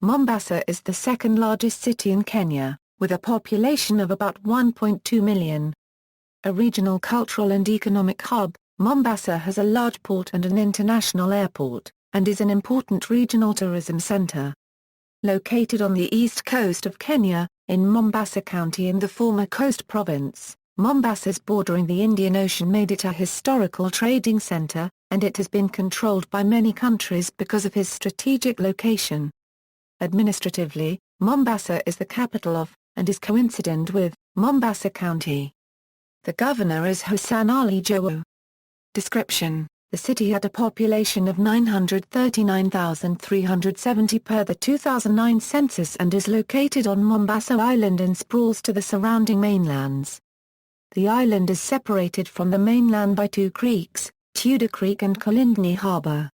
Mombasa is the second largest city in Kenya, with a population of about 1.2 million. A regional cultural and economic hub, Mombasa has a large port and an international airport, and is an important regional tourism center. Located on the east coast of Kenya, in Mombasa County in the former Coast Province, Mombasa's bordering the Indian Ocean made it a historical trading center, and it has been controlled by many countries because of its strategic location. Administratively, Mombasa is the capital of, and is coincident with, Mombasa County. The governor is Hassan Ali Jowo. Description: the city had a population of 939,370 per the 2009 census and is located on Mombasa Island and sprawls to the surrounding mainlands. The island is separated from the mainland by two creeks, Tudor Creek and Kolindni Harbour.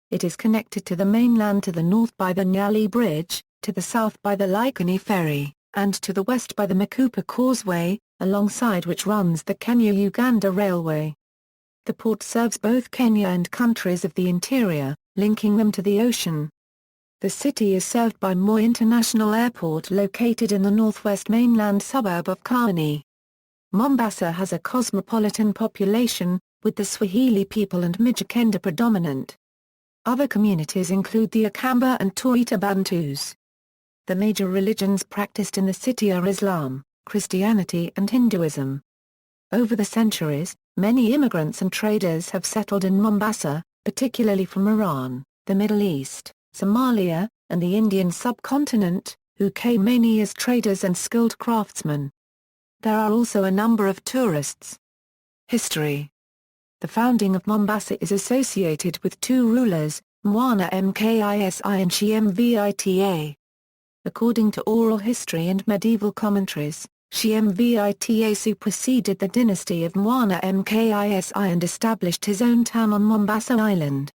It is connected to the mainland to the north by the Nyali Bridge, to the south by the Likoni Ferry, and to the west by the Makupa Causeway, alongside which runs the Kenya-Uganda Railway. The port serves both Kenya and countries of the interior, linking them to the ocean. The city is served by Moi International Airport located in the northwest mainland suburb of Kauni. Mombasa has a cosmopolitan population, with the Swahili people and Mijikenda predominant. Other communities include the Akamba and Taita Bantus. The major religions practiced in the city are Islam, Christianity and Hinduism. Over the centuries, many immigrants and traders have settled in Mombasa, particularly from Iran, the Middle East, Somalia, and the Indian subcontinent, who came mainly as traders and skilled craftsmen. There are also a number of tourists. History: the founding of Mombasa is associated with two rulers, Mwana Mkisi and Shemvita. According to oral history and medieval commentaries, Shemvita superseded the dynasty of Mwana Mkisi and established his own town on Mombasa Island.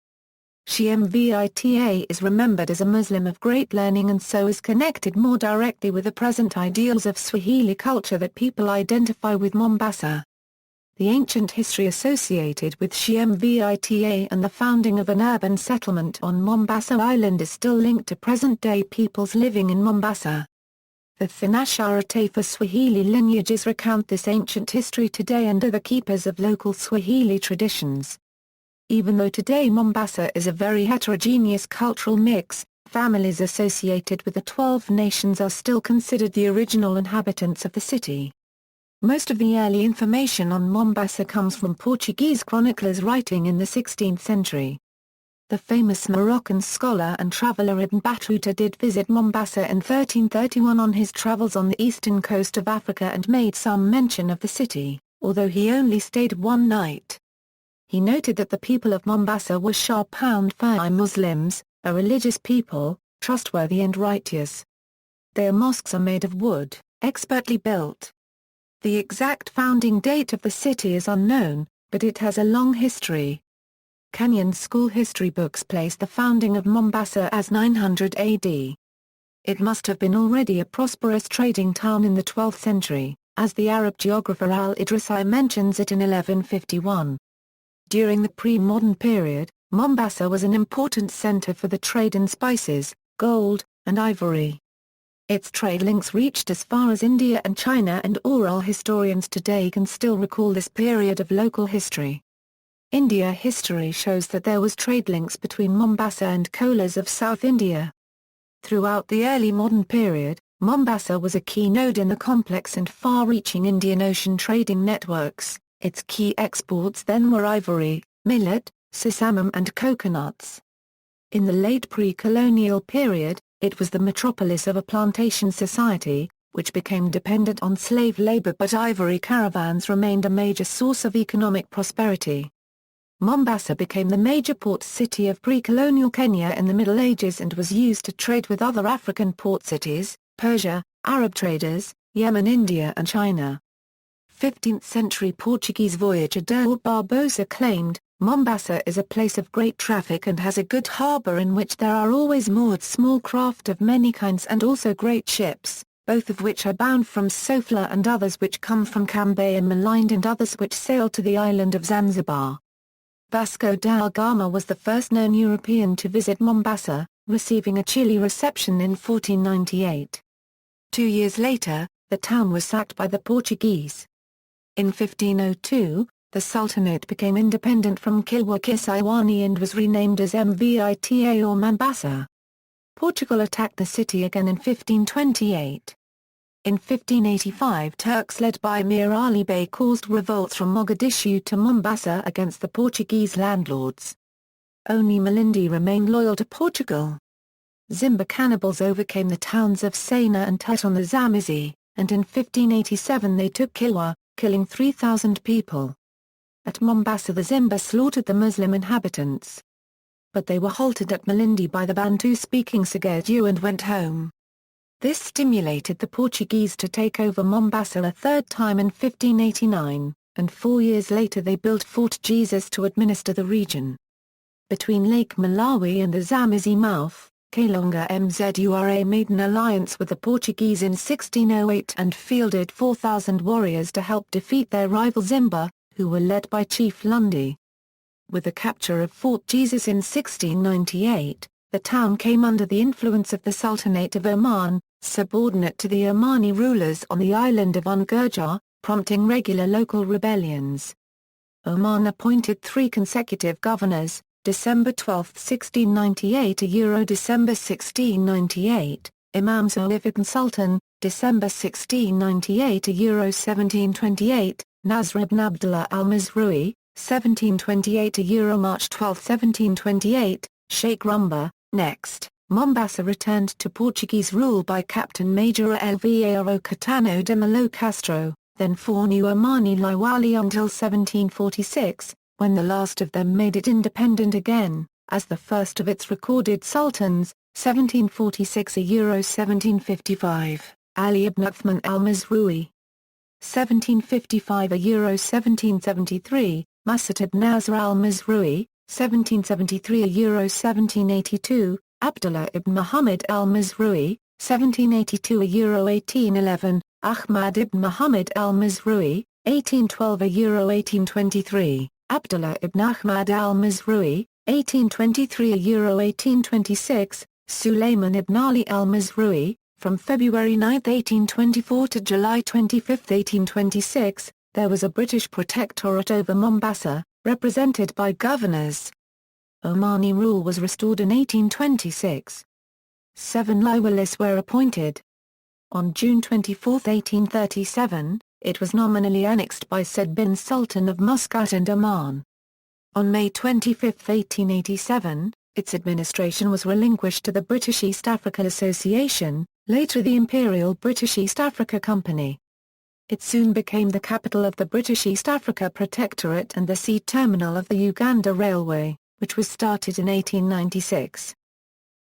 Shemvita is remembered as a Muslim of great learning and so is connected more directly with the present ideals of Swahili culture that people identify with Mombasa. The ancient history associated with Shemvita and the founding of an urban settlement on Mombasa Island is still linked to present-day peoples living in Mombasa. The Thanashara Taifa Swahili lineages recount this ancient history today and are the keepers of local Swahili traditions. Even though today Mombasa is a very heterogeneous cultural mix, families associated with the 12 nations are still considered the original inhabitants of the city. Most of the early information on Mombasa comes from Portuguese chroniclers writing in the 16th century. The famous Moroccan scholar and traveller Ibn Battuta did visit Mombasa in 1331 on his travels on the eastern coast of Africa and made some mention of the city, although he only stayed one night. He noted that the people of Mombasa were Shah-Pound-Fai Muslims, a religious people, trustworthy and righteous. Their mosques are made of wood, expertly built. The exact founding date of the city is unknown, but it has a long history. Kenyan school history books place the founding of Mombasa as 900 AD. It must have been already a prosperous trading town in the 12th century, as the Arab geographer al-Idrisi mentions it in 1151. During the pre-modern period, Mombasa was an important center for the trade in spices, gold, and ivory. Its trade links reached as far as India and China, and oral historians today can still recall this period of local history. India history shows that there was trade links between Mombasa and Kolas of South India. Throughout the early modern period, Mombasa was a key node in the complex and far-reaching Indian Ocean trading networks. Its key exports then were ivory, millet, sesame and coconuts. In the late pre-colonial period, it was the metropolis of a plantation society, which became dependent on slave labor, but ivory caravans remained a major source of economic prosperity. Mombasa became the major port city of pre-colonial Kenya in the Middle Ages and was used to trade with other African port cities, Persia, Arab traders, Yemen, India and China. 15th-century Portuguese voyager Diogo Barbosa claimed, Mombasa is a place of great traffic and has a good harbour in which there are always moored small craft of many kinds and also great ships, both of which are bound from Sofala and others which come from Cambay and Malindi and others which sail to the island of Zanzibar. Vasco da Gama was the first known European to visit Mombasa, receiving a chilly reception in 1498. 2 years later, the town was sacked by the Portuguese. In 1502, the Sultanate became independent from Kilwa Kisiwani and was renamed as Mvita or Mombasa. Portugal attacked the city again in 1528. In 1585, Turks led by Mir Ali Bey caused revolts from Mogadishu to Mombasa against the Portuguese landlords. Only Malindi remained loyal to Portugal. Zimba cannibals overcame the towns of Saina and Tut on the Zambezi, and in 1587 they took Kilwa, killing 3,000 people. At Mombasa the Zimba slaughtered the Muslim inhabitants. But they were halted at Malindi by the Bantu-speaking Segedu and went home. This stimulated the Portuguese to take over Mombasa a third time in 1589, and 4 years later they built Fort Jesus to administer the region. Between Lake Malawi and the Zambezi mouth, Kalonga Mzura made an alliance with the Portuguese in 1608 and fielded 4,000 warriors to help defeat their rival Zimba, who were led by Chief Lundi. With the capture of Fort Jesus in 1698, the town came under the influence of the Sultanate of Oman, subordinate to the Omani rulers on the island of Ungurja, prompting regular local rebellions. Oman appointed 3 consecutive governors, December 12, 1698 to December 1698, Imam Zulfikar Sultan, December 1698 to 1728, Nasr ibn Abdullah al-Mazrui, 1728 to March 12, 1728, Sheikh Rumba. Next, Mombasa returned to Portuguese rule by Captain Major Alvaro Catano de Melo Castro, then 4 new Omani Liwali until 1746, when the last of them made it independent again, as the first of its recorded sultans, 1746 to 1755, Ali ibn Uthman al-Mazrui. 1755 to 1773, Masat ibn Nasr al-Mazrui, 1773 to 1782, Abdullah ibn Muhammad al-Mazrui, 1782 to 1811, Ahmad ibn Muhammad al-Mazrui, 1812 to 1823, Abdullah ibn Ahmad al-Mazrui, 1823 to 1826, Sulayman ibn Ali al-Mazrui, from February 9, 1824 to July 25, 1826, there was a British protectorate over Mombasa, represented by governors. Omani rule was restored in 1826. 7 Liwalis were appointed. On June 24, 1837, it was nominally annexed by Said bin Sultan of Muscat and Oman. On May 25, 1887, its administration was relinquished to the British East Africa Association, later the Imperial British East Africa Company. It soon became the capital of the British East Africa Protectorate and the sea terminal of the Uganda Railway, which was started in 1896.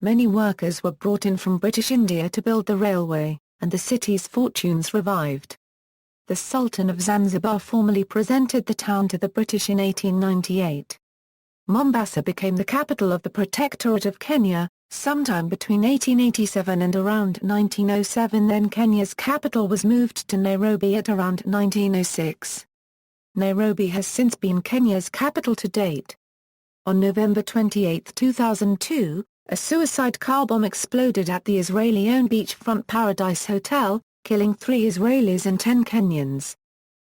Many workers were brought in from British India to build the railway, and the city's fortunes revived. The Sultan of Zanzibar formally presented the town to the British in 1898. Mombasa became the capital of the Protectorate of Kenya, sometime between 1887 and around 1907. Then Kenya's capital was moved to Nairobi at around 1906. Nairobi has since been Kenya's capital to date. On November 28, 2002, a suicide car bomb exploded at the Israeli-owned beachfront Paradise Hotel, killing 3 Israelis and 10 Kenyans.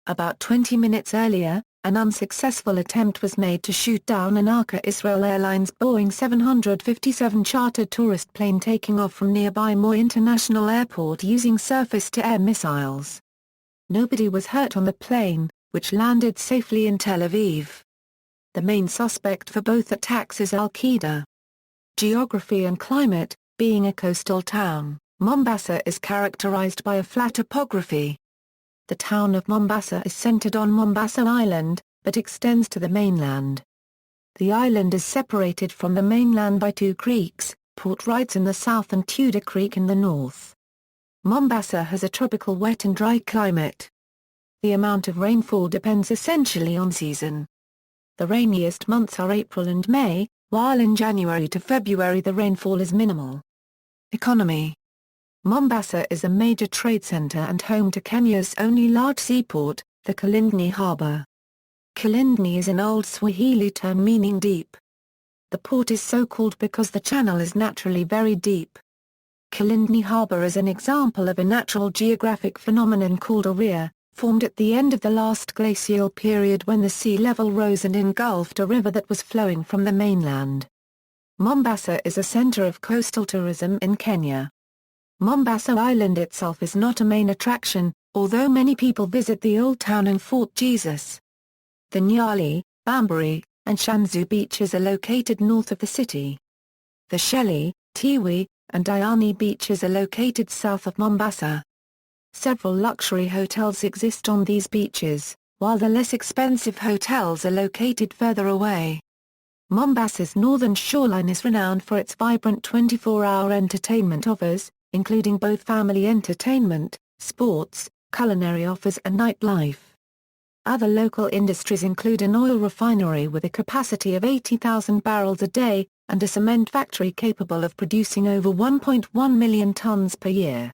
About 20 minutes earlier, an unsuccessful attempt was made to shoot down an Arca Israel Airlines Boeing 757 chartered tourist plane taking off from nearby Moi International Airport using surface-to-air missiles. Nobody was hurt on the plane, which landed safely in Tel Aviv. The main suspect for both attacks is Al-Qaeda. Geography and climate. Being a coastal town, Mombasa is characterized by a flat topography. The town of Mombasa is centered on Mombasa Island, but extends to the mainland. The island is separated from the mainland by 2 creeks, Port Reitz in the south and Tudor Creek in the north. Mombasa has a tropical wet and dry climate. The amount of rainfall depends essentially on season. The rainiest months are April and May, while in January to February the rainfall is minimal. Economy. Mombasa is a major trade center and home to Kenya's only large seaport, the Kilindini Harbour. Kilindini is an old Swahili term meaning deep. The port is so called because the channel is naturally very deep. Kilindini Harbour is an example of a natural geographic phenomenon called a weir, formed at the end of the last glacial period when the sea level rose and engulfed a river that was flowing from the mainland. Mombasa is a centre of coastal tourism in Kenya. Mombasa Island itself is not a main attraction, although many people visit the Old Town and Fort Jesus. The Nyali, Bambari, and Shanzu beaches are located north of the city. The Shelley, Tiwi, and Diani beaches are located south of Mombasa. Several luxury hotels exist on these beaches, while the less expensive hotels are located further away. Mombasa's northern shoreline is renowned for its vibrant 24-hour entertainment offers, including both family entertainment, sports, culinary offers and nightlife. Other local industries include an oil refinery with a capacity of 80,000 barrels a day, and a cement factory capable of producing over 1.1 million tons per year.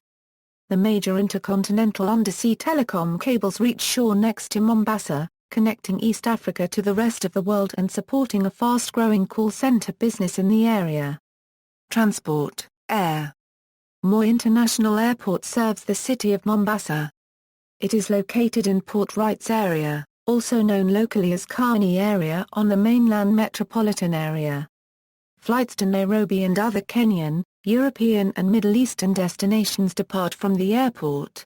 The major intercontinental undersea telecom cables reach shore next to Mombasa, connecting East Africa to the rest of the world and supporting a fast-growing call center business in the area. Transport, air. Moi International Airport serves the city of Mombasa. It is located in Port Rights area, also known locally as Kani area on the mainland metropolitan area. Flights to Nairobi and other Kenyan, European and Middle Eastern destinations depart from the airport.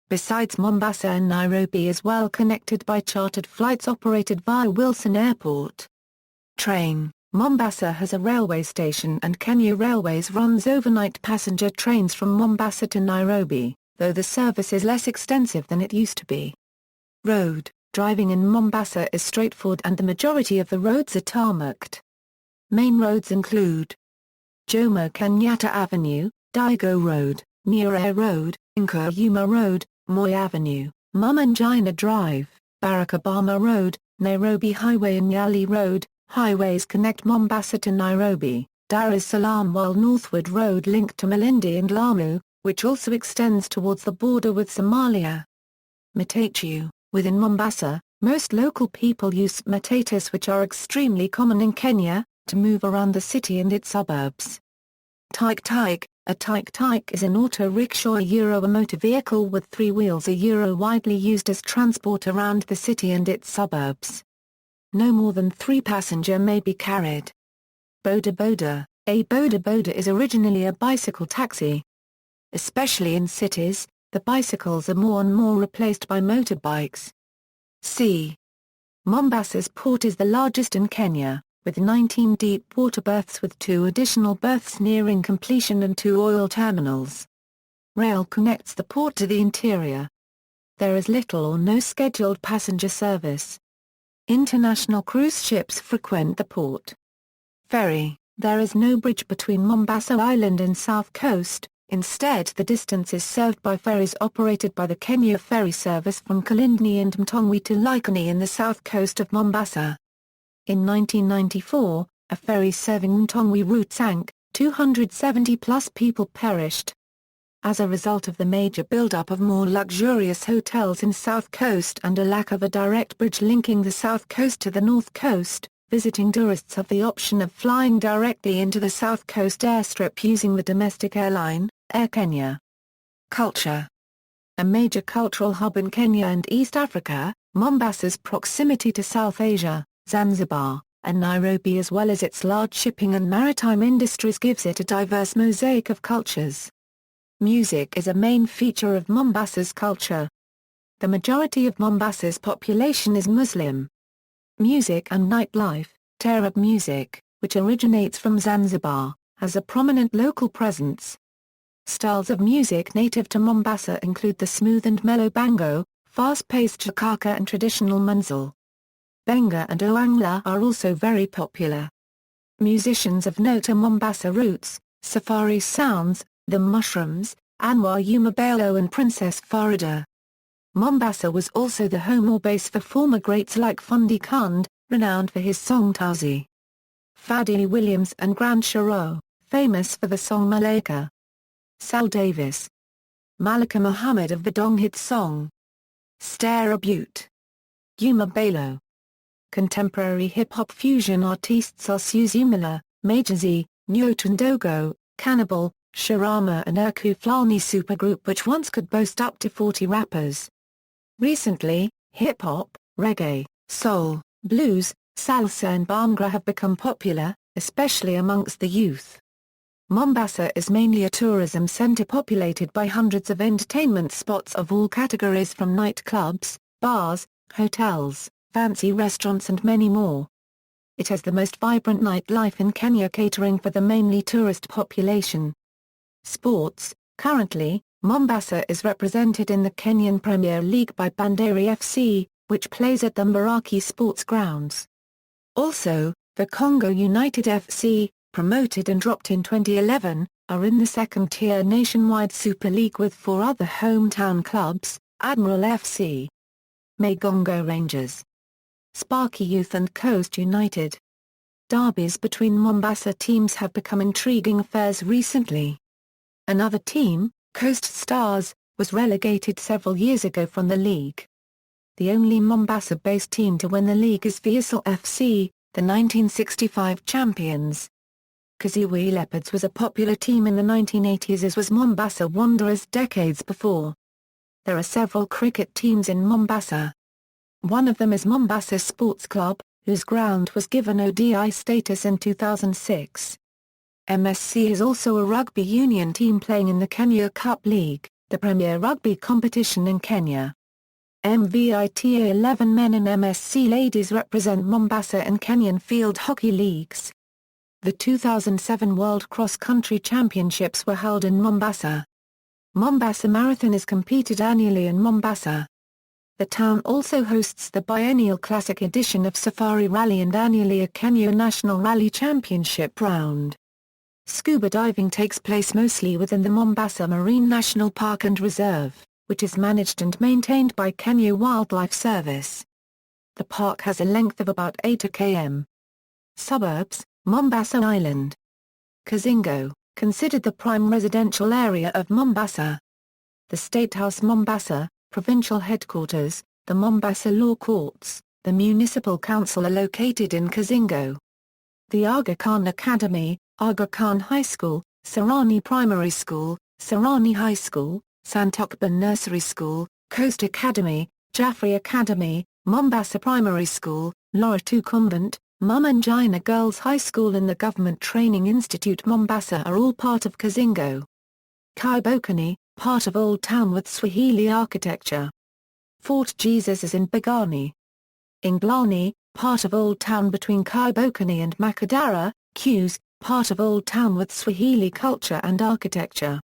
Besides, Mombasa and Nairobi is well connected by chartered flights operated via Wilson Airport. Train. Mombasa has a railway station and Kenya Railways runs overnight passenger trains from Mombasa to Nairobi, though the service is less extensive than it used to be. Road. Driving in Mombasa is straightforward and the majority of the roads are tarmacked. Main roads include Jomo Kenyatta Avenue, Daigo Road, Nyerere Road, Nkrumah Road, Moi Avenue, Mumangina Drive, Barack Obama Road, Nairobi Highway and Nyali Road. Highways connect Mombasa to Nairobi, Dar es Salaam, while Northwood Road linked to Malindi and Lamu, which also extends towards the border with Somalia. Matatu. Within Mombasa, most local people use matatus, which are extremely common in Kenya, to move around the city and its suburbs. Tuk-tuk. A tuk-tuk is an auto-rickshaw, a motor vehicle with three wheels, widely used as transport around the city and its suburbs. No more than 3 passengers may be carried. Boda boda. A boda boda is originally a bicycle taxi. Especially in cities, the bicycles are more and more replaced by motorbikes. Sea. Mombasa's port is the largest in Kenya, with 19 deep water berths with 2 additional berths nearing completion and 2 oil terminals. Rail connects the port to the interior. There is little or no scheduled passenger service. International cruise ships frequent the port. Ferry. There is no bridge between Mombasa Island and South Coast, instead the distance is served by ferries operated by the Kenya Ferry Service from Kilindini and Mtongwi to Likoni in the south coast of Mombasa. In 1994, a ferry serving Mtongwi route sank, 270-plus people perished. As a result of the major build-up of more luxurious hotels in South Coast and a lack of a direct bridge linking the South Coast to the North Coast, visiting tourists have the option of flying directly into the South Coast airstrip using the domestic airline, Air Kenya. Culture. A major cultural hub in Kenya and East Africa, Mombasa's proximity to South Asia, Zanzibar, and Nairobi, as well as its large shipping and maritime industries, gives it a diverse mosaic of cultures. Music is a main feature of Mombasa's culture. The majority of Mombasa's population is Muslim. Music and nightlife. Taarab music, which originates from Zanzibar, has a prominent local presence. Styles of music native to Mombasa include the smooth and mellow bango, fast-paced chakaka and traditional munzil. Benga and Oangla are also very popular. Musicians of note are Mombasa Roots, Safari Sounds, The Mushrooms, Anwar Umabalo and Princess Farida. Mombasa was also the home or base for former greats like Fundi Kund, renowned for his song Tazi. Fadi Williams and Grant Shiro, famous for the song Malaika. Sal Davis. Malika Muhammad of the Dong hit song Stare a Butte. Umabalo. Contemporary hip-hop fusion artists are Suzy Miller, Major Z, Newton Dogo, Cannibal, Sharama and Erku Flani supergroup which once could boast up to 40 rappers. Recently, hip-hop, reggae, soul, blues, salsa and bhangra have become popular, especially amongst the youth. Mombasa is mainly a tourism center populated by hundreds of entertainment spots of all categories from nightclubs, bars, hotels, fancy restaurants and many more. It has the most vibrant nightlife in Kenya catering for the mainly tourist population. Sports: currently, Mombasa is represented in the Kenyan Premier League by Bandari FC, which plays at the Mbaraki Sports Grounds. Also, the Congo United FC, promoted and dropped in 2011, are in the second-tier nationwide Super League with 4 other hometown clubs, Admiral FC, Magongo Rangers, Sparky Youth and Coast United. Derbies between Mombasa teams have become intriguing affairs recently. Another team, Coast Stars, was relegated several years ago from the league. The only Mombasa-based team to win the league is Vissel FC, the 1965 champions. Kaziwe Leopards was a popular team in the 1980s as was Mombasa Wanderers decades before. There are several cricket teams in Mombasa. One of them is Mombasa Sports Club, whose ground was given ODI status in 2006. MSC is also a rugby union team playing in the Kenya Cup League, the premier rugby competition in Kenya. MVITA 11 men and MSC ladies represent Mombasa in Kenyan field hockey leagues. The 2007 World Cross Country Championships were held in Mombasa. Mombasa Marathon is competed annually in Mombasa. The town also hosts the biennial classic edition of Safari Rally and annually a Kenya National Rally Championship round. Scuba diving takes place mostly within the Mombasa Marine National Park and Reserve, which is managed and maintained by Kenya Wildlife Service. The park has a length of about 8 km. Suburbs: Mombasa Island. Kazingo, considered the prime residential area of Mombasa. The State House Mombasa, provincial headquarters, the Mombasa Law Courts, the Municipal Council are located in Kazingo. The Aga Khan Academy, Aga Khan High School, Sarani Primary School, Sarani High School, Santokban Nursery School, Coast Academy, Jaffrey Academy, Mombasa Primary School, Loratu Convent, Mumanjina Girls High School and the Government Training Institute Mombasa are all part of Kazingo. Kaibokani, part of Old Town with Swahili architecture. Fort Jesus is in Bagani. Inglani, part of Old Town between Kaibokani and Makadara, Qs, part of Old Town with Swahili culture and architecture.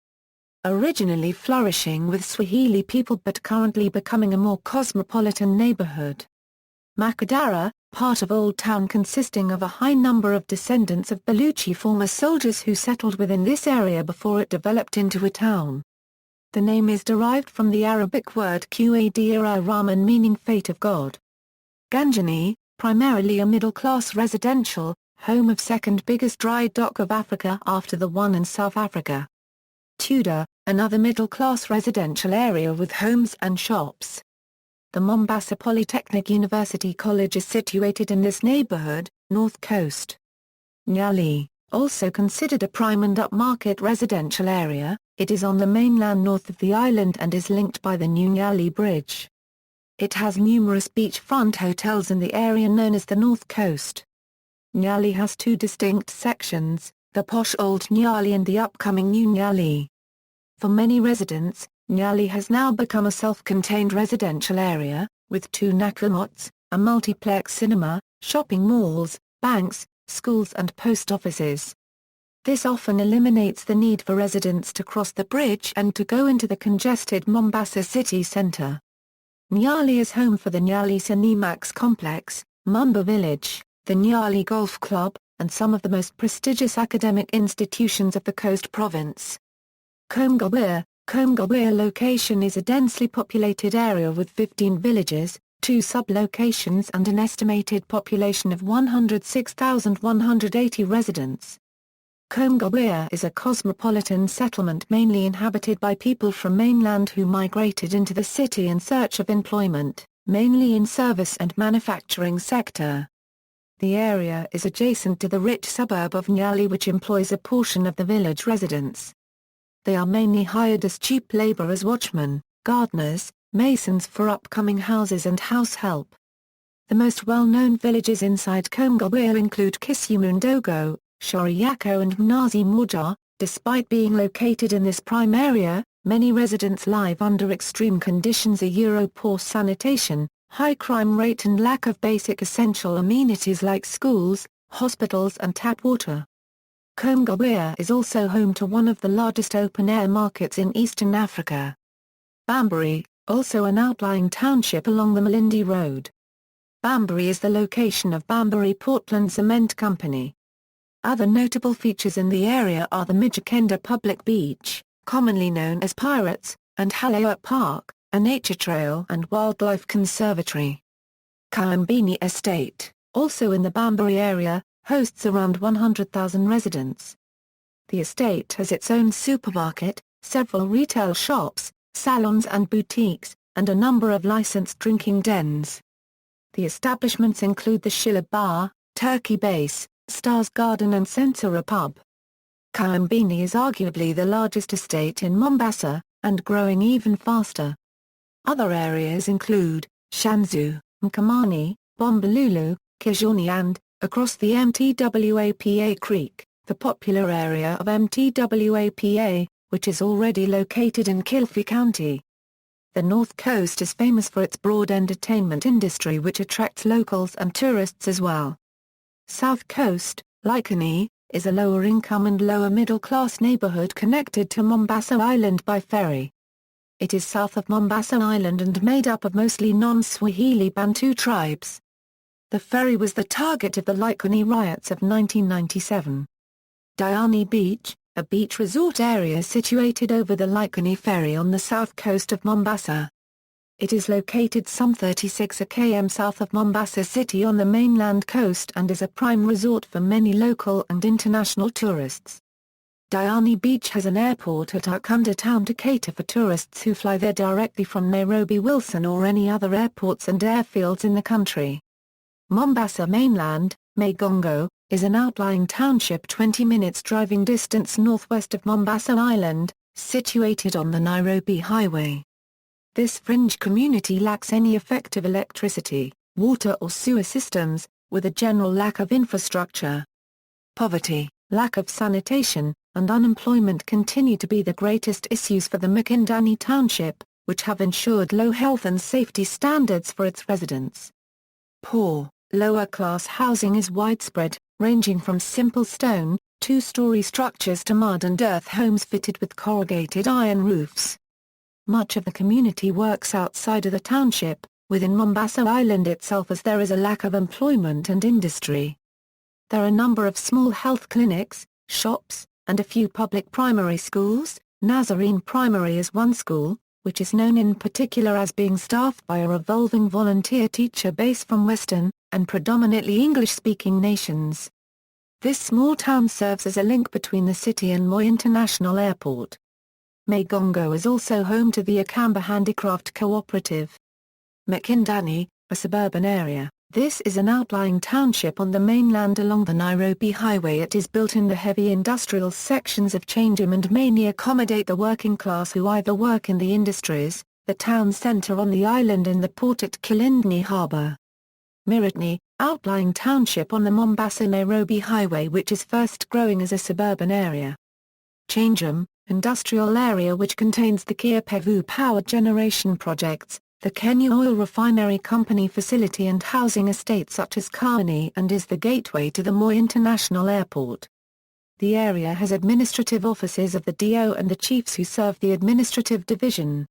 Originally flourishing with Swahili people but currently becoming a more cosmopolitan neighborhood. Makadara, part of Old Town consisting of a high number of descendants of Baluchi former soldiers who settled within this area before it developed into a town. The name is derived from the Arabic word Qadira Rahman meaning fate of God. Ganjani, primarily a middle-class residential, home of second biggest dry dock of Africa after the one in South Africa. Tudor, another middle-class residential area with homes and shops. The Mombasa Polytechnic University College is situated in this neighborhood, North Coast. Nyali, also considered a prime and upmarket residential area, it is on the mainland north of the island and is linked by the New Nyali Bridge. It has numerous beachfront hotels in the area known as the North Coast. Nyali has 2 distinct sections, the posh Old Nyali and the upcoming New Nyali. For many residents, Nyali has now become a self-contained residential area, with 2 Nakumots, a multiplex cinema, shopping malls, banks, schools and post offices. This often eliminates the need for residents to cross the bridge and to go into the congested Mombasa city centre. Nyali is home for the Nyali Cinemax Complex, Mumba Village, the Nyali Golf Club, and some of the most prestigious academic institutions of the Coast Province. Komgawea location is a densely populated area with 15 villages, 2 sub-locations and an estimated population of 106,180 residents. Komgawea is a cosmopolitan settlement mainly inhabited by people from mainland who migrated into the city in search of employment, mainly in service and manufacturing sector. The area is adjacent to the rich suburb of Nyali, which employs a portion of the village residents. They are mainly hired as cheap labor as watchmen, gardeners, masons for upcoming houses and house help. The most well-known villages inside Kongawea include Kisumundogo, Shoriyako and Mnazi Morja. Despite being located in this prime area, many residents live under extreme conditions: poor sanitation, high crime rate and lack of basic essential amenities like schools, hospitals and tap water. Kongawea is also home to one of the largest open-air markets in Eastern Africa. Bambari, also an outlying township along the Malindi Road. Bambari is the location of Bambari Portland Cement Company. Other notable features in the area are the Mijikenda Public Beach, commonly known as Pirates, and Halewa Park, a nature trail and wildlife conservatory. Kayambini Estate, also in the Bambari area, hosts around 100,000 residents. The estate has its own supermarket, several retail shops, salons and boutiques, and a number of licensed drinking dens. The establishments include the Shilla Bar, Turkey Base, Stars Garden and Sensora Pub. Kayambini is arguably the largest estate in Mombasa, and growing even faster. Other areas include Shanzu, Mkamani, Bombolulu, Kijoni and, across the Mtwapa Creek, the popular area of Mtwapa, which is already located in Kilifi County. The North Coast is famous for its broad entertainment industry, which attracts locals and tourists as well. South Coast, Likoni, is a lower-income and lower-middle-class neighborhood connected to Mombasa Island by ferry. It is south of Mombasa Island and made up of mostly non-Swahili Bantu tribes. The ferry was the target of the Likoni riots of 1997. Diani Beach, a beach resort area situated over the Likoni ferry on the south coast of Mombasa. It is located some 36 km south of Mombasa City on the mainland coast and is a prime resort for many local and international tourists. Diani Beach has an airport at Ukunda town to cater for tourists who fly there directly from Nairobi Wilson or any other airports and airfields in the country. Mombasa Mainland, Magongo, is an outlying township 20 minutes driving distance northwest of Mombasa Island, situated on the Nairobi Highway. This fringe community lacks any effective electricity, water or sewer systems, with a general lack of infrastructure. Poverty, lack of sanitation, and unemployment continue to be the greatest issues for the Mikindani township, which have ensured low health and safety standards for its residents. Poor, lower-class housing is widespread, ranging from simple stone, two-story structures to mud and earth homes fitted with corrugated iron roofs. Much of the community works outside of the township, within Mombasa Island itself, as there is a lack of employment and industry. There are a number of small health clinics, shops, and a few public primary schools. Nazarene Primary is one school, which is known in particular as being staffed by a revolving volunteer teacher base from Western, and predominantly English-speaking nations. This small town serves as a link between the city and Moi International Airport. Magongo is also home to the Akamba Handicraft Cooperative. Mikindani, a suburban area, this is an outlying township on the mainland along the Nairobi Highway. It is built in the heavy industrial sections of Changem and mainly accommodate the working class who either work in the industries, the town centre on the island and the port at Kilindini Harbour. Miritni, outlying township on the Mombasa-Nairobi Highway, which is first growing as a suburban area. Changem, industrial area which contains the Kia Pevu power generation projects, the Kenya Oil Refinery Company facility and housing estates such as Kani, and is the gateway to the Moi International Airport. The area has administrative offices of the DO and the chiefs who serve the administrative division.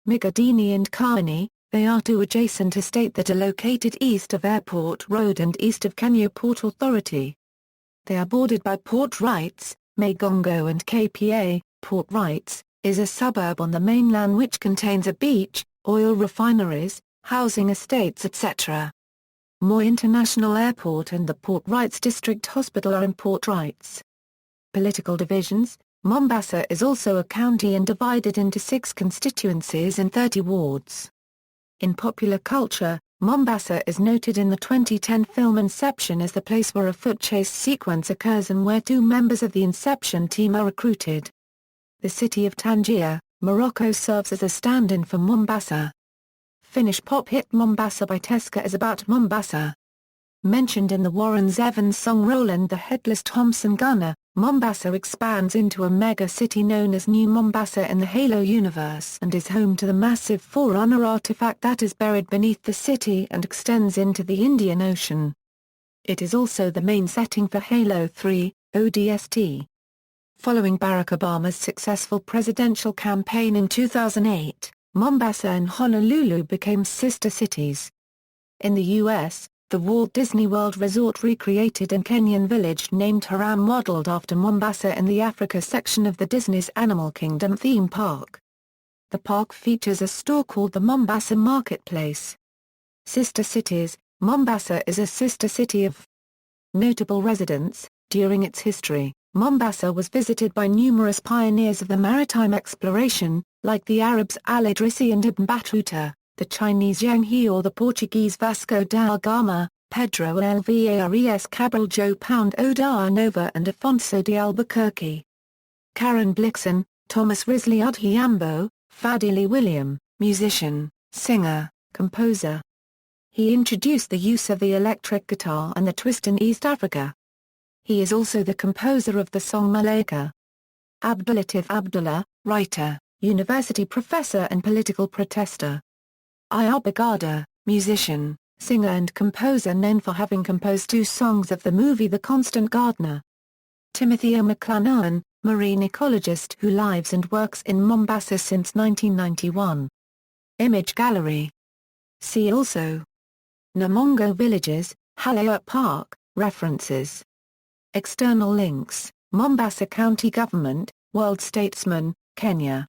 Migadini and Kani, they are two adjacent estates that are located east of Airport Road and east of Kenya Port Authority. They are bordered by Port Rights, Magongo and KPA. Port Rights is a suburb on the mainland which contains a beach, oil refineries, housing estates etc. Moi International Airport and the Port Rights District Hospital are in Port Rights. Political divisions: Mombasa is also a county and divided into 6 constituencies and 30 wards. In popular culture, Mombasa is noted in the 2010 film Inception as the place where a foot chase sequence occurs and where two members of the Inception team are recruited. The city of Tangier, Morocco serves as a stand-in for Mombasa. Finnish pop hit Mombasa by Teska is about Mombasa. Mentioned in the Warren Zevon song Roland the Headless Thompson Gunner, Mombasa expands into a mega-city known as New Mombasa in the Halo universe and is home to the massive Forerunner artifact that is buried beneath the city and extends into the Indian Ocean. It is also the main setting for Halo 3, ODST. Following Barack Obama's successful presidential campaign in 2008, Mombasa and Honolulu became sister cities. In the U.S., the Walt Disney World Resort recreated in Kenyan village named Haram modeled after Mombasa in the Africa section of the Disney's Animal Kingdom theme park. The park features a store called the Mombasa Marketplace. Sister cities, Mombasa is a sister city of notable residents. During its history, Mombasa was visited by numerous pioneers of the maritime exploration, like the Arabs Al-Idrisi and Ibn Battuta, the Chinese Yang He or the Portuguese Vasco da Gama, Pedro Alvares Cabral João Paulo da Nova and Afonso de Albuquerque. Karen Blixen, Thomas Risley Udhiambo, Fadili William, musician, singer, composer. He introduced the use of the electric guitar and the twist in East Africa. He is also the composer of the song Malaika. Abdulatif Abdullah, writer, university professor and political protester. Ayabagada, musician, singer and composer known for having composed 2 songs of the movie The Constant Gardener. Timothy O. McClanahan, marine ecologist who lives and works in Mombasa since 1991. Image gallery. See also Namongo Villages, Halawa Park, references. External links, Mombasa County Government, World Statesman, Kenya.